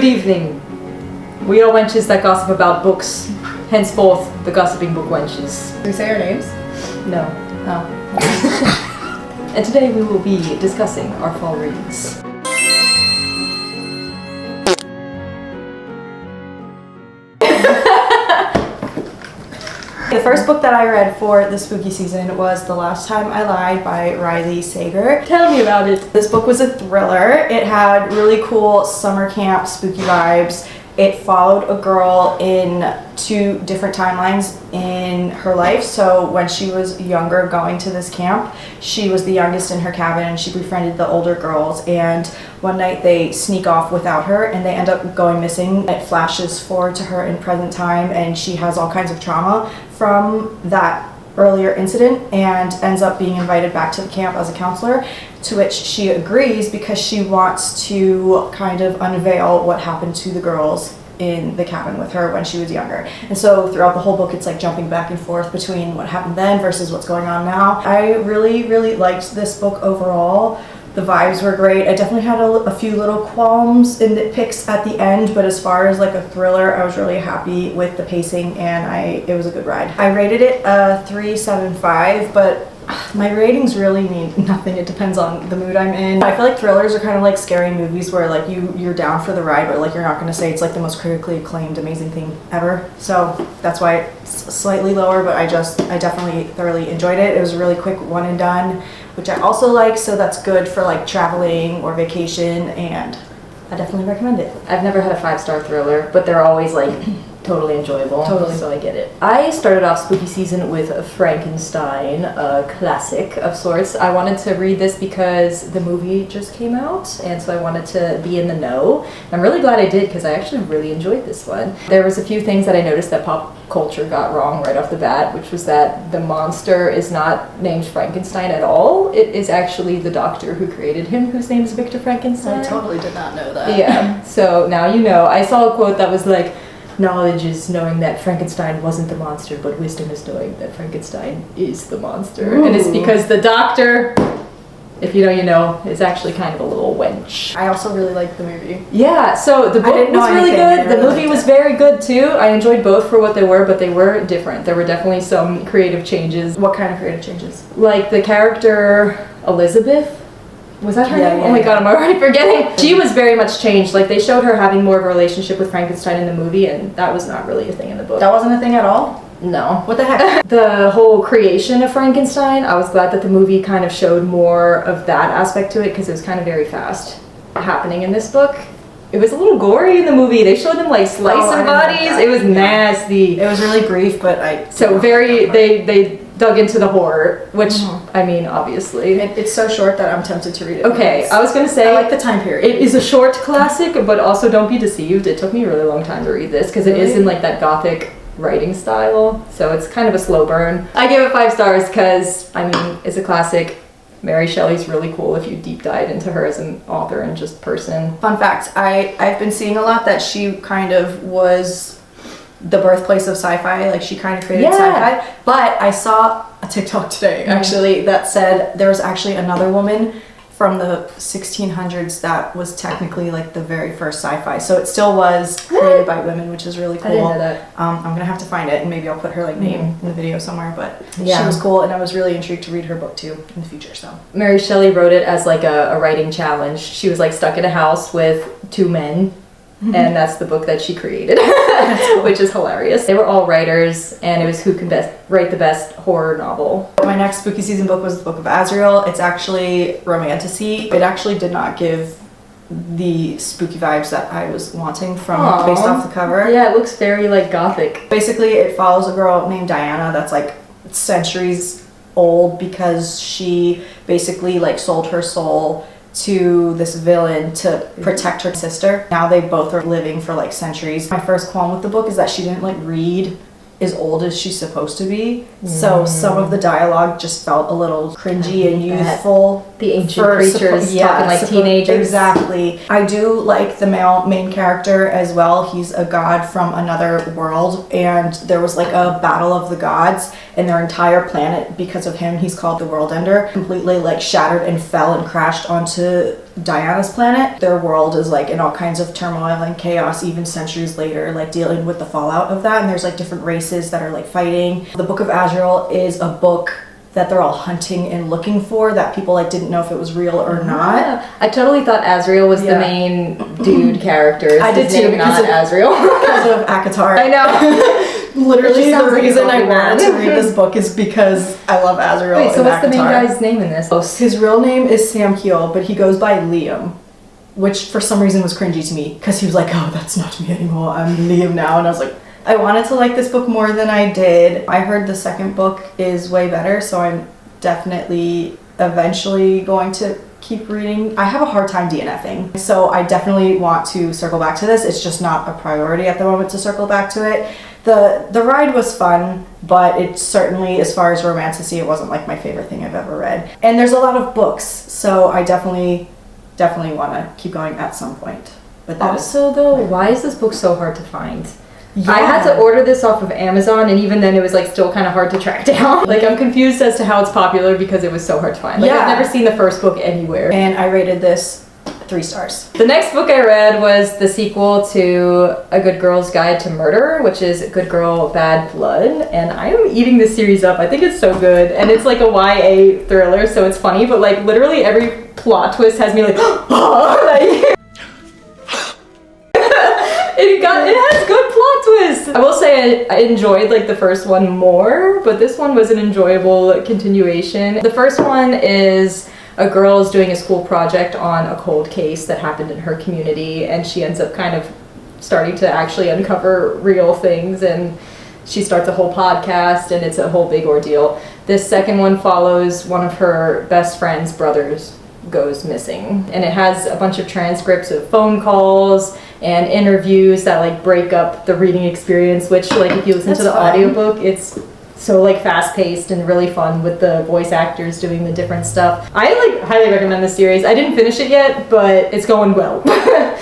Good evening. We are wenches that gossip about books. Henceforth, the gossiping book wenches. Did we say our names? No. Oh. And today we will be discussing our fall reads. The first book that I read for the spooky season was The Last Time I Lied by Riley Sager. Tell me about it. This book was a thriller. It had really cool summer camp spooky vibes. It followed a girl in 2 different timelines in her life. So when she was younger going to this camp, she was the youngest in her cabin and she befriended the older girls, and one night they sneak off without her and they end up going missing. It flashes forward to her in present time and she has all kinds of trauma from that earlier incident and ends up being invited back to the camp as a counselor, to which she agrees because she wants to kind of unveil what happened to the girls in the cabin with her when she was younger. And so throughout the whole book it's like jumping back and forth between what happened then versus what's going on now. I really liked this book overall. The vibes were great. I definitely had a few little qualms and nitpicks at the end, but as far as like a thriller, I was really happy with the pacing and it was a good ride. I rated it a 3.75, but my ratings really mean nothing. It depends on the mood I'm in. I feel like thrillers are kind of like scary movies where like you're down for the ride, but like you're not gonna say it's like the most critically acclaimed amazing thing ever. So that's why it's slightly lower, but I definitely thoroughly enjoyed it. It was a really quick one and done, which I also like, so that's good for like traveling or vacation, and I definitely recommend it. I've never had a 5-star thriller, but they're always like totally enjoyable. Totally. So I get it. I started off spooky season with Frankenstein, a classic of sorts. I wanted to read this because the movie just came out, and so I wanted to be in the know. I'm really glad I did because I actually really enjoyed this one. There was a few things that I noticed that pop culture got wrong right off the bat, which was that the monster is not named Frankenstein at all. It is actually the doctor who created him, whose name is Victor Frankenstein. I totally did not know that. Yeah, so now you know. I saw a quote that was like, knowledge is knowing that Frankenstein wasn't the monster, but wisdom is knowing that Frankenstein is the monster. Ooh. And it's because the doctor, if you know, you know, is actually kind of a little wench. I also really liked the movie. Yeah, so the book was really good. The movie was very good too. I enjoyed both for what they were, but they were different. There were definitely some creative changes. What kind of creative changes? Like the character Elizabeth. Was that her name? Yeah, oh my god, I'm already forgetting. She was very much changed. Like, they showed her having more of a relationship with Frankenstein in the movie, and that was not really a thing in the book. That wasn't a thing at all? No. What the heck? The whole creation of Frankenstein, I was glad that the movie kind of showed more of that aspect to it, because it was kind of very fast happening in this book. It was a little gory in the movie. They showed them like slicing bodies. It was nasty. It was really brief, but So very, they dug into the horror, which, I mean, obviously. It's so short that I'm tempted to read it. Okay, I was gonna say, I like the time period. It is a short classic, but also don't be deceived. It took me a really long time to read this, because it is in like that gothic writing style, so it's kind of a slow burn. I give it 5 stars because, I mean, it's a classic. Mary Shelley's really cool if you deep dive into her as an author and just person. Fun fact, I've been seeing a lot that she kind of was the birthplace of sci-fi, like she kind of created sci-fi, but I saw a TikTok today actually that said there was actually another woman from the 1600s that was technically like the very first sci-fi, so it still was created by women, which is really cool. I didn't know that. I'm gonna have to find it and maybe I'll put her like name in the video somewhere, but she was cool and I was really intrigued to read her book too in the future. So Mary Shelley wrote it as like a writing challenge. She was like stuck in a house with 2 men, and that's the book that she created, which is hilarious. They were all writers, and it was who can best write the best horror novel. My next spooky season book was the Book of Azrael. It's actually romantasy. It actually did not give the spooky vibes that I was wanting from based off the cover. Yeah, it looks very like gothic. Basically, it follows a girl named Diana that's like centuries old because she basically like sold her soul to this villain to protect her sister. Now they both are living for like centuries. My first qualm with the book is that she didn't like read as old as she's supposed to be. So some of the dialogue just felt a little cringy and youthful. The ancient creatures talking like teenagers. Exactly. I do like the male main character as well. He's a god from another world, and there was like a battle of the gods, and their entire planet, because of him, he's called the World Ender, completely like shattered and fell and crashed onto Diana's planet. Their world is like in all kinds of turmoil and chaos even centuries later, like dealing with the fallout of that, and there's like different races that are like fighting. The Book of Azrael is a book that they're all hunting and looking for that people like didn't know if it was real or not. Yeah. I totally thought Azrael was the main dude character. I did too, because not Azrael. Because of Akatar. I know. Literally the reason I wanted to read this book is because I love Azrael. Wait, so and what's the main Akatar. guy's name in this? His real name is Sam Keel, but he goes by Liam, which for some reason was cringy to me because he was like, oh, that's not me anymore, I'm Liam now. And I was like, I wanted to like this book more than I did. I heard the second book is way better, so I'm definitely eventually going to keep reading. I have a hard time DNFing, so I definitely want to circle back to this. It's just not a priority at the moment to circle back to it. The ride was fun, but it certainly, as far as romantasy, it wasn't like my favorite thing I've ever read. And there's a lot of books, so I definitely want to keep going at some point. But that also, though, why is this book so hard to find? Yeah. I had to order this off of Amazon, and even then it was like still kind of hard to track down. Like, I'm confused as to how it's popular because it was so hard to find. Like, I've never seen the first book anywhere. And I rated this 3 stars. The next book I read was the sequel to A Good Girl's Guide to Murder, which is Good Girl, Bad Blood. And I am eating this series up. I think it's so good. And it's like a YA thriller, so it's funny, but like literally every plot twist has me like, like it has good plot twists. I will say I enjoyed like the first one more, but this one was an enjoyable continuation. The first one is a girl is doing a school project on a cold case that happened in her community, and she ends up kind of starting to actually uncover real things, and she starts a whole podcast, and it's a whole big ordeal. This second one follows one of her best friend's brothers goes missing, and it has a bunch of transcripts of phone calls and interviews that like break up the reading experience, which like if you listen to the audiobook, it's so like fast paced and really fun with the voice actors doing the different stuff. I like highly recommend this series. I didn't finish it yet, but it's going well.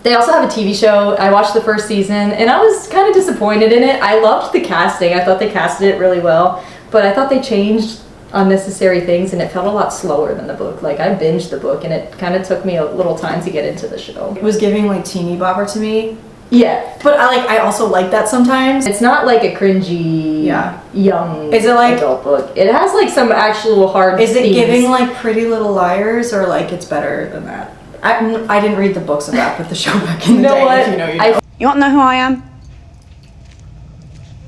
They also have a TV show. I watched the first season and I was kind of disappointed in it. I loved the casting. I thought they casted it really well, but I thought they changed unnecessary things and it felt a lot slower than the book. Like, I binged the book and it kind of took me a little time to get into the show. It was giving like teeny bopper to me. Yeah, but I also like that sometimes. It's not like a cringy young is it like adult book. It has like some actual hard Is it themes. giving like Pretty Little Liars, or like it's better than that? I didn't read the books of that, but the show back in the day. What? If you know, you know. You want to know who I am?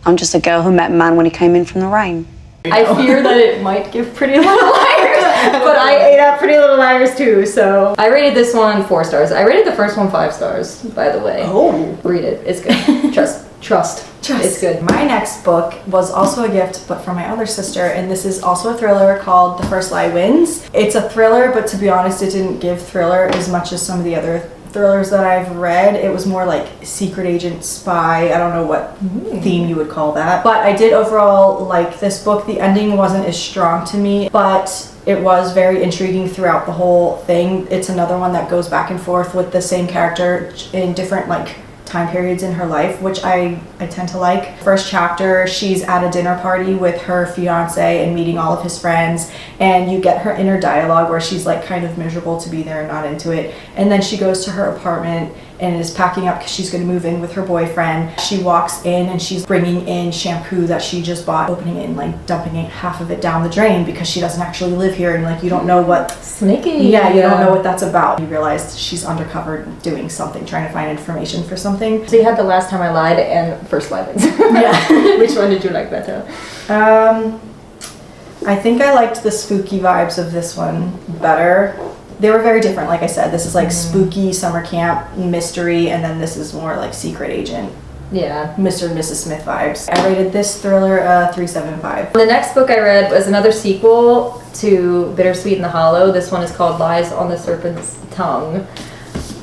I'm just a girl who met a man when he came in from the rain. I fear that it might give Pretty Little Liars, but I ate up Pretty Little Liars too, so. I rated this one 4 stars. I rated the first one 5 stars, by the way. Oh. Read it, it's good. Trust. It's good. My next book was also a gift, but from my other sister, and this is also a thriller called The First Lie Wins. It's a thriller, but to be honest, it didn't give thriller as much as some of the other thrillers that I've read. It was more like secret agent spy. I don't know what theme you would call that, but I did overall like this book. The ending wasn't as strong to me, but it was very intriguing throughout the whole thing. It's another one that goes back and forth with the same character in different like time periods in her life, which I tend to like. First chapter, she's at a dinner party with her fiance and meeting all of his friends, and you get her inner dialogue where she's like kind of miserable to be there and not into it, and then she goes to her apartment and is packing up because she's going to move in with her boyfriend. She walks in and she's bringing in shampoo that she just bought, opening it and like dumping it, half of it down the drain because she doesn't actually live here, and like you don't know what Sneaky. Yeah, you don't know what that's about. You realize she's undercover doing something, trying to find information for something. So you had The Last Time I Lied and First Lie Wins. Yeah. Which one did you like better? I think I liked the spooky vibes of this one better. They were very different, like I said. This is like spooky summer camp mystery, and then this is more like secret agent. Yeah. Mr. and Mrs. Smith vibes. I rated this thriller 3.75. The next book I read was another sequel to Bittersweet and the Hollow. This one is called Lies on the Serpent's Tongue.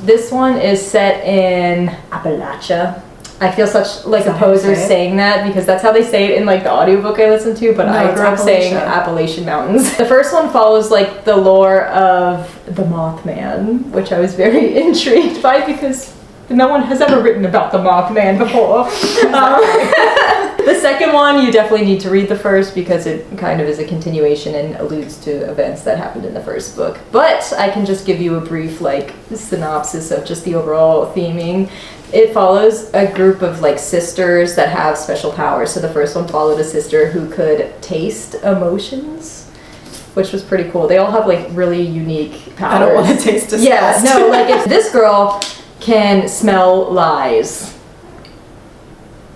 This one is set in Appalachia. I feel such like a poser saying that because that's how they say it in like the audiobook I listened to, but no, I grew up saying Appalachian Mountains. The first one follows like the lore of the Mothman, which I was very intrigued by because no one has ever written about the Mothman before. The second one, you definitely need to read the first because it kind of is a continuation and alludes to events that happened in the first book. But I can just give you a brief like synopsis of just the overall theming. It follows a group of like sisters that have special powers. So the first one followed a sister who could taste emotions, which was pretty cool. They all have like really unique powers. I don't want to taste disgust. Yeah, no, like if this girl can smell lies.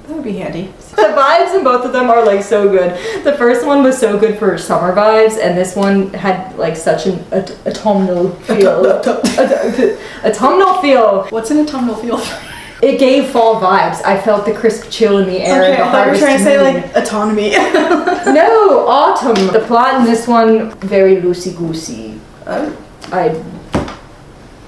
That would be handy. The vibes in both of them are like so good. The first one was so good for summer vibes, and this one had like such an autumnal feel. Autumnal feel. What's an autumnal feel? It gave fall vibes. I felt the crisp chill in the air. Okay, the I thought you were trying to say moon. like autonomy. No, autumn. The plot in this one, very loosey-goosey. I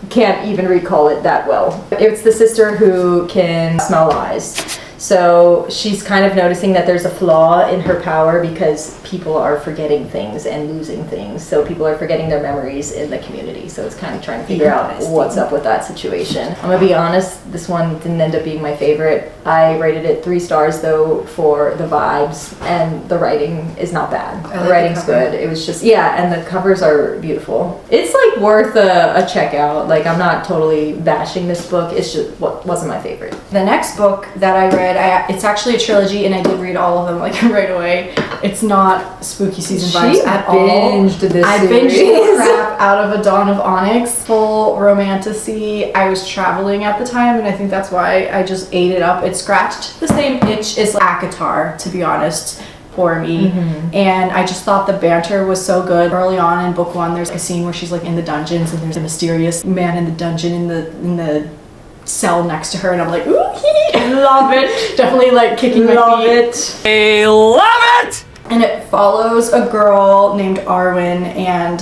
can't even recall it that well. It's the sister who can smell lies. So she's kind of noticing that there's a flaw in her power because people are forgetting things and losing things. So people are forgetting their memories in the community. So it's kind of trying to figure out what's up with that situation. I'm gonna be honest, this one didn't end up being my favorite. I rated it 3 stars though for the vibes, and the writing is not bad. The writing's good. It was just, yeah, and the covers are beautiful. It's like worth a check out. Like I'm not totally bashing this book. It's just what wasn't my favorite. The next book that I read, it's actually a trilogy, and I did read all of them like right away. It's not spooky season vibes at all. Binged this I series. binged the crap out of A Dawn of Onyx, full romantasy. I was traveling at the time, and I think that's why I just ate it up. It scratched the same itch as ACOTAR, to be honest, for me. And I just thought the banter was so good. Early on in book 1, there's a scene where she's like in the dungeons, and there's a mysterious man in the dungeon in the cell next to her, and I'm like, ooh, love it. Definitely like kicking my feet. I love it! And it follows a girl named Arwen, and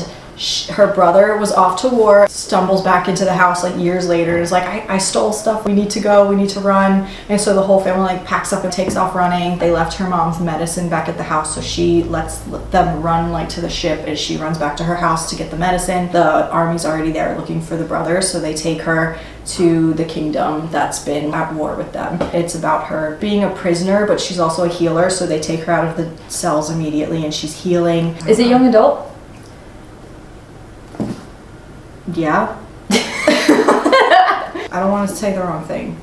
her brother was off to war, stumbles back into the house like years later, and is like, I stole stuff, we need to go, we need to run. And so the whole family like packs up and takes off running. They left her mom's medicine back at the house, so she lets them run like to the ship as she runs back to her house to get the medicine. The army's already there looking for the brother, so they take her to the kingdom that's been at war with them. It's about her being a prisoner, but she's also a healer, so they take her out of the cells immediately, and she's healing. Is it young adult? Yeah. I don't want to say the wrong thing.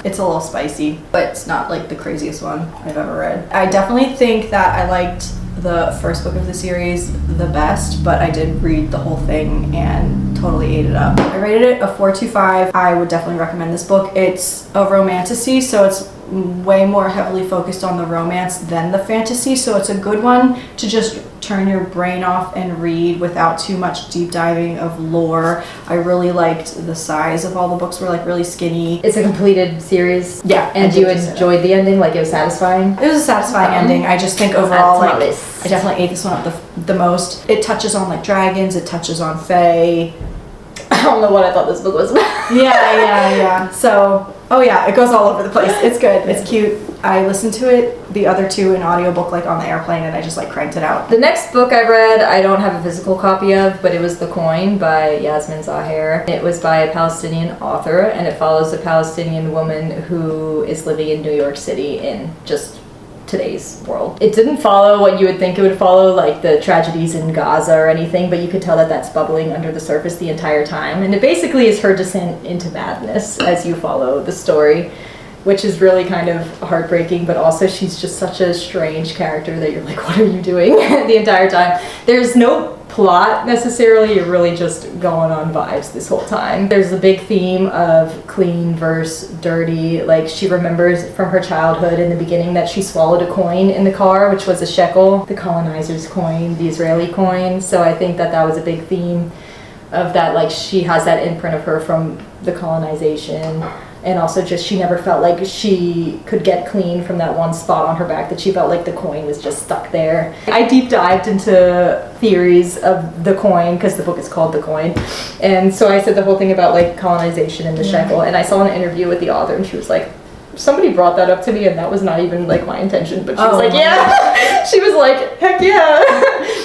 It's a little spicy, but it's not like the craziest one I've ever read. I definitely think that I liked the first book of the series the best, but I did read the whole thing and totally ate it up. I rated it a 4.25. I would definitely recommend this book. It's a romantasy, so it's way more heavily focused on the romance than the fantasy, so it's a good one to just turn your brain off and read without too much deep diving of lore. I really liked the size of all the books, were like really skinny. It's a completed series. Yeah. And you enjoyed the ending? Like it was satisfying? It was a satisfying ending. I just think overall, Add to my like, list. I definitely ate this one up the most. It touches on like dragons, it touches on fae. I don't know what I thought this book was about. Yeah. So, oh yeah, it goes all over the place. It's good. It's cute. I listened to it, the other two, in audiobook like on the airplane, and I just like cranked it out. The next book I read, I don't have a physical copy of, but it was The Coin by Yasmin Zaher. It was by a Palestinian author, and it follows a Palestinian woman who is living in New York City in just today's world. It didn't follow what you would think it would follow, like the tragedies in Gaza or anything, but you could tell that that's bubbling under the surface the entire time. And it basically is her descent into madness as you follow the story, which is really kind of heartbreaking, but also she's just such a strange character that you're like, what are you doing the entire time? There's no plot necessarily, you're really just going on vibes this whole time. There's a big theme of clean versus dirty. Like she remembers from her childhood in the beginning that she swallowed a coin in the car, which was a shekel, the colonizer's coin, the Israeli coin. So I think that that was a big theme of that, like she has that imprint of her from the colonization. And also just she never felt like she could get clean from that one spot on her back, that she felt like the coin was just stuck there. I deep dived into theories of the coin because the book is called The Coin. And so I said the whole thing about like colonization and the shekel. And I saw an interview with the author and she was like, somebody brought that up to me and that was not even like my intention, but she was like, yeah. She was like, heck yeah.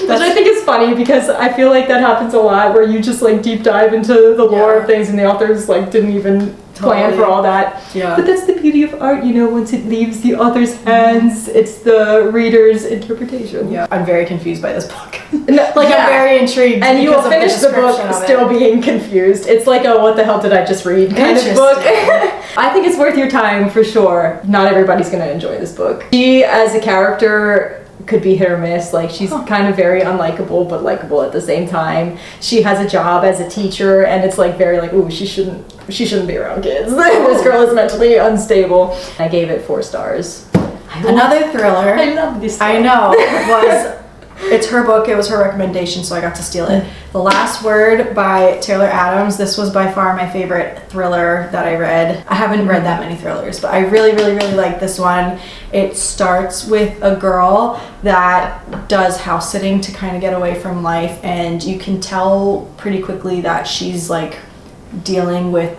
Which I think is funny because I feel like that happens a lot where you just like deep dive into the lore of things and the authors like didn't even plan for all that. Yeah. But that's the beauty of art, you know, once it leaves the author's hands, it's the reader's interpretation. Yeah. I'm very confused by this book. No, I'm very intrigued. And you will because of finish the book description of still it. being confused. It's like a what the hell did I just read kind of book. I think it's worth your time for sure. Not everybody's going to enjoy this book. She, as a character, could be hit or miss. Like, she's kind of very unlikable but likable at the same time. She has a job as a teacher and it's like very like, ooh, she shouldn't be around kids. This girl is mentally unstable. I gave it 4 stars. Another thriller. I love this I know. It's her book. It was her recommendation, so I got to steal it. The Last Word by Taylor Adams. This was by far my favorite thriller that I read. I haven't read that many thrillers, but I really, really, really like this one. It starts with a girl that does house sitting to kind of get away from life, and you can tell pretty quickly that she's like dealing with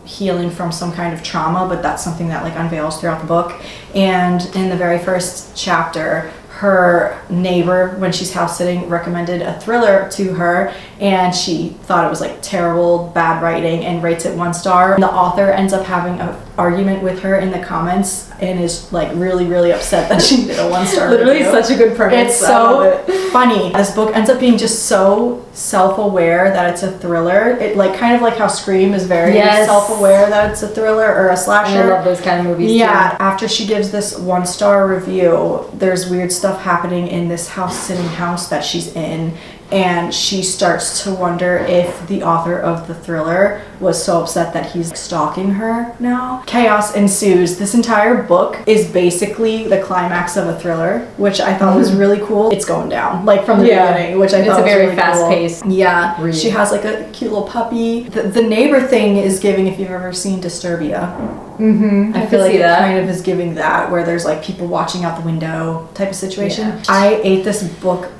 healing from some kind of trauma, but that's something that like unveils throughout the book. And in the very first chapter, her neighbor, when she's house sitting, recommended a thriller to her, and she thought it was like terrible, bad writing, and rates it 1 star. And the author ends up having an argument with her in the comments and is like really, really upset that she did a 1-star Literally review. such a good premise. It's so funny. This book ends up being just so self-aware that it's a thriller. It like kind of like how Scream is very self-aware that it's a thriller or a slasher. I love those kind of movies too. too. After she gives this 1-star review, there's weird stuff happening in this house-sitting house that she's in, and she starts to wonder if the author of the thriller was so upset that he's stalking her now. Chaos ensues. This entire book is basically the climax of a thriller, which I thought was really cool. It's going down, like from the beginning, which I thought was a very really fast-paced cool. Yeah, read. she has like a cute little puppy. The neighbor thing is giving, if you've ever seen Disturbia. I feel like it kind of is giving that, where there's like people watching out the window type of situation. Yeah. I ate this book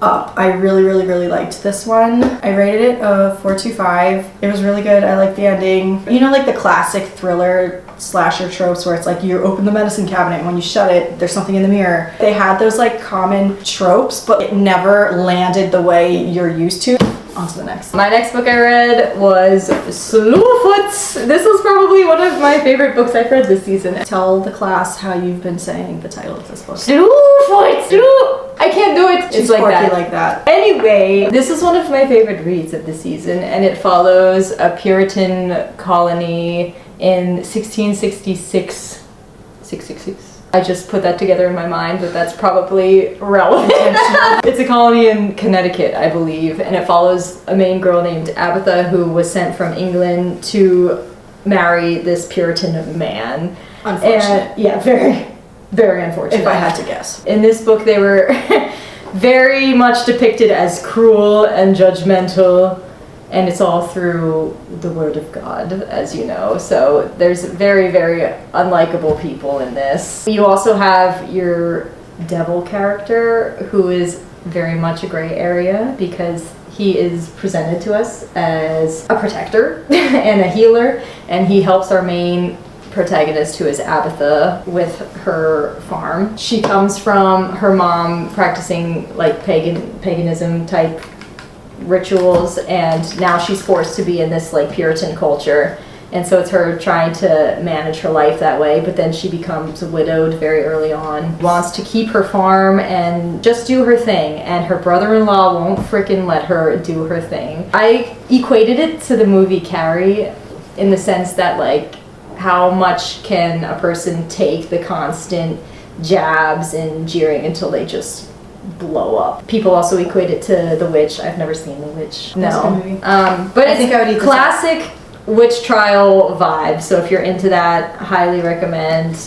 up. I really, really, really liked this one. I rated it a 4.25. It was really good. I liked the ending. You know, like the classic thriller slasher tropes where it's like you open the medicine cabinet and when you shut it, there's something in the mirror. They had those like common tropes, but it never landed the way you're used to. On to the next. My next book I read was Slewfoot. This was probably one of my favorite books I've read this season. Tell the class how you've been saying the title of this book. Slewfoot. I can't do it. It's like quirky that. like that. Anyway, this is one of my favorite reads of the season, and it follows a Puritan colony in 1666. 666. I just put that together in my mind, but that's probably relevant. It's a colony in Connecticut, I believe, and it follows a main girl named Abatha who was sent from England to marry this Puritan man. Unfortunate. And, yeah, very, very unfortunate. If I had to guess. In this book, they were very much depicted as cruel and judgmental, and it's all through the word of God, as you know. So there's very, very unlikable people in this. You also have your devil character, who is very much a gray area because he is presented to us as a protector and a healer, and he helps our main protagonist, who is Abatha, with her farm. She comes from her mom practicing like paganism type rituals, and now she's forced to be in this like Puritan culture, and so it's her trying to manage her life that way. But then she becomes widowed very early on, wants to keep her farm and just do her thing, and her brother-in-law won't frickin' let her do her thing. I equated it to the movie Carrie in the sense that like, how much can a person take the constant jabs and jeering until they just blow up? People also equate it to The Witch. I've never seen The Witch. That's a No. good movie. But I think I would eat this classic witch trial vibe. So if you're into that, highly recommend.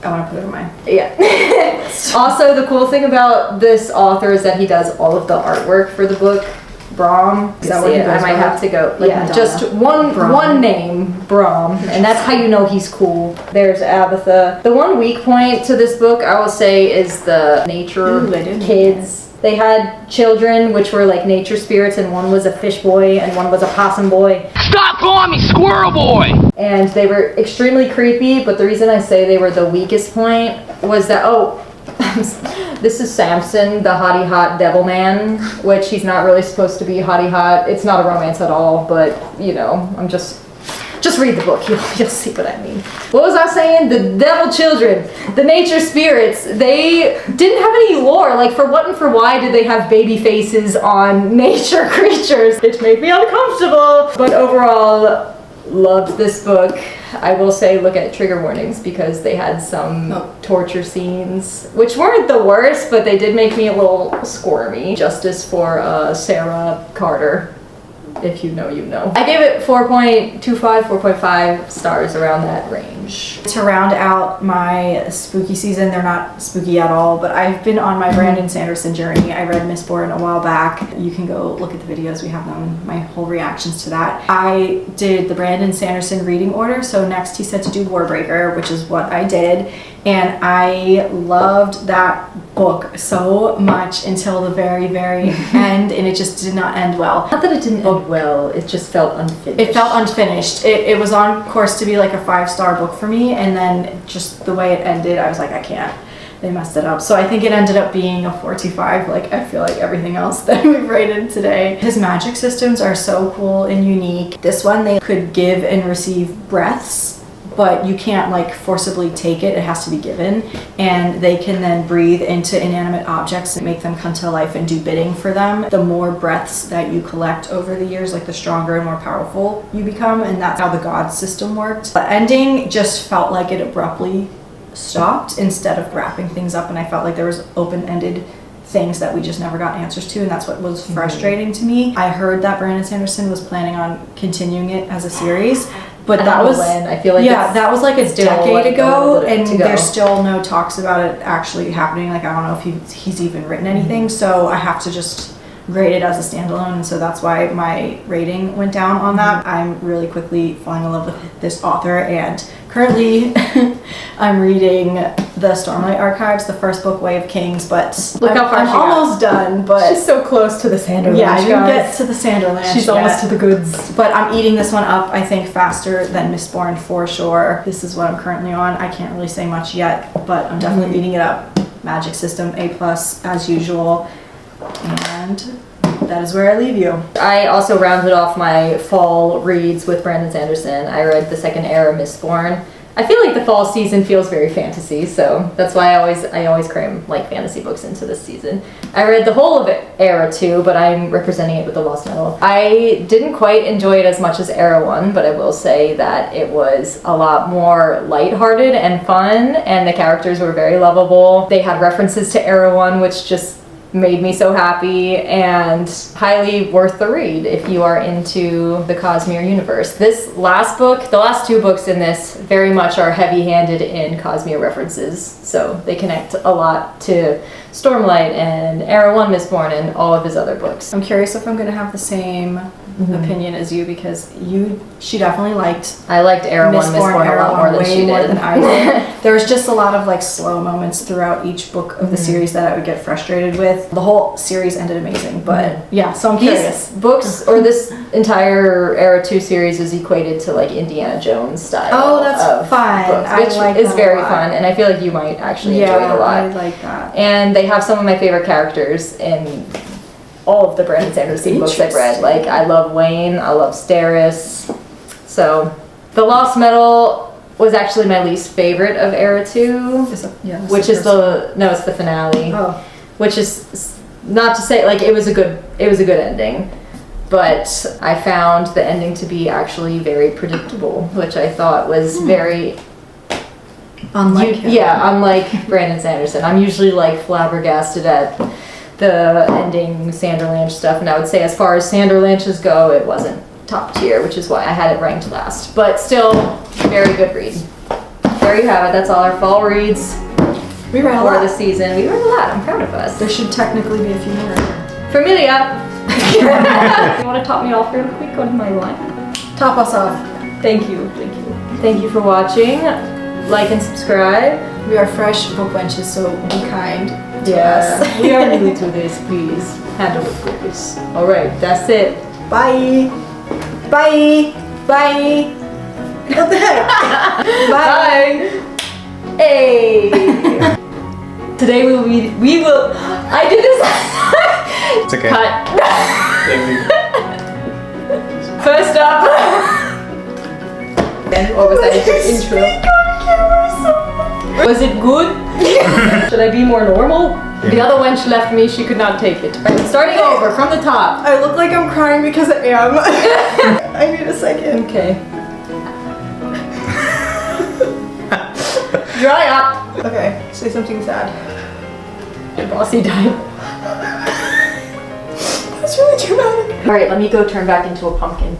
I want to put it in mine. Yeah. Also, the cool thing about this author is that he does all of the artwork for the book. Brom. Is that what he I goes might by? have to go. Like yeah, Madonna. just one name, Brom, and that's how you know he's cool. There's Abatha. The one weak point to this book, I will say, is the nature kids. They had children which were like nature spirits, and one was a fish boy and one was a possum boy. Stop calling me Squirrel Boy! And they were extremely creepy, but the reason I say they were the weakest point was that, this is Samson, the hottie hot devil man, which he's not really supposed to be hottie hot. It's not a romance at all, but, you know, I'm just Just read the book, you'll see what I mean. What was I saying? The devil children, the nature spirits, they didn't have any lore. Like, for what and for why did they have baby faces on nature creatures? It made me uncomfortable. But overall, loved this book. I will say look at trigger warnings because they had some torture scenes, which weren't the worst, but they did make me a little squirmy. Justice for Sarah Carter. If you know, you know. I gave it 4.25, 4.5 stars, around that range. To round out my spooky season, they're not spooky at all, but I've been on my Brandon Sanderson journey. I read Mistborn a while back. You can go look at the videos, we have them, my whole reactions to that. I did the Brandon Sanderson reading order, so next he said to do Warbreaker, which is what I did. And I loved that book so much until the very, very end, and it just did not end well. Not that it didn't end well, it just felt unfinished. It felt unfinished. It was on course to be like a 5-star book for me, and then just the way it ended, I was like, I can't. They messed it up. So I think it ended up being a 4.25, like I feel like everything else that we've rated today. His magic systems are so cool and unique. This one, they could give and receive breaths, but you can't like forcibly take it, it has to be given. And they can then breathe into inanimate objects and make them come to life and do bidding for them. The more breaths that you collect over the years, like the stronger and more powerful you become, and that's how the god system worked. The ending just felt like it abruptly stopped instead of wrapping things up, and I felt like there was open-ended things that we just never got answers to, and that's what was frustrating to me. I heard that Brandon Sanderson was planning on continuing it as a series, but that was when I feel like that was like a decade ago, and to go. There's still no talks about it actually happening. Like I don't know if he's even written anything, so I have to just grade it as a standalone, and so that's why my rating went down on that. I'm really quickly falling in love with this author, and currently I'm reading the Stormlight Archives, the first book, Way of Kings, but Look how far I'm she almost done, but she's so close to the Sanderland. yeah, I didn't get to the Sanderland. She's almost to the goods. But I'm eating this one up, I think, faster than Mistborn for sure. This is what I'm currently on. I can't really say much yet, but I'm definitely eating it up. Magic system, A+, as usual. And that is where I leave you. I also rounded off my fall reads with Brandon Sanderson. I read the second era Mistborn. I feel like the fall season feels very fantasy, so that's why I always cram like fantasy books into this season. I read the whole of Era 2, but I'm representing it with the Lost Metal. I didn't quite enjoy it as much as Era 1, but I will say that it was a lot more lighthearted and fun, and the characters were very lovable. They had references to Era 1, which just made me so happy, and highly worth the read if you are into the Cosmere universe. This last book, the last 2 books in this, very much are heavy-handed in Cosmere references, so they connect a lot to Stormlight and Era 1 Mistborn and all of his other books. I'm curious if I'm going to have the same opinion as you, because she definitely liked I liked Era 1 Mistborn a lot more than she did. Than I did. There was just a lot of like slow moments throughout each book of the series that I would get frustrated with. The whole series ended amazing, but yeah, so I'm curious. These books, or this entire Era 2 series, is equated to like Indiana Jones style. Oh, that's fun. Books, which like is that very a lot. fun, and I feel like you might actually enjoy it a lot. I like that. And they have some of my favorite characters in all of the Brandon Sanderson books I've read. Like, I love Wayne, I love Steris. So, The Lost Metal was actually my least favorite of Era 2, which is it's the finale. Oh. Which is not to say, like, it was a good ending, but I found the ending to be actually very predictable, which I thought was very unlike him. Yeah, unlike Brandon Sanderson. I'm usually like flabbergasted at the ending Sanderlanche stuff, and I would say as far as Sanderlanches go, it wasn't top tier, which is why I had it ranked last. But still, very good read. There you have it. That's all our fall reads we read for the season. We read a lot. I'm proud of us. There should technically be a few more. Familia! You want to top me off real quick on my line? Top us off. Thank you. Thank you for watching. Like and subscribe. We are fresh book wenches, so be kind to us. We are new to this, please. Handle it, please. Alright, that's it. Bye. Bye. Bye. What the heck? Bye. Hey. Today we will. I did this. It's okay. Cut. Thank you. First up. Or was that a good intro? Was it good? Should I be more normal? The other wench left me, she could not take it. Right, starting over from the top. I look like I'm crying because I am. I need a second. Okay. Dry up. Okay, say something sad. Your bossy died. That's really dramatic. Alright, let me go turn back into a pumpkin.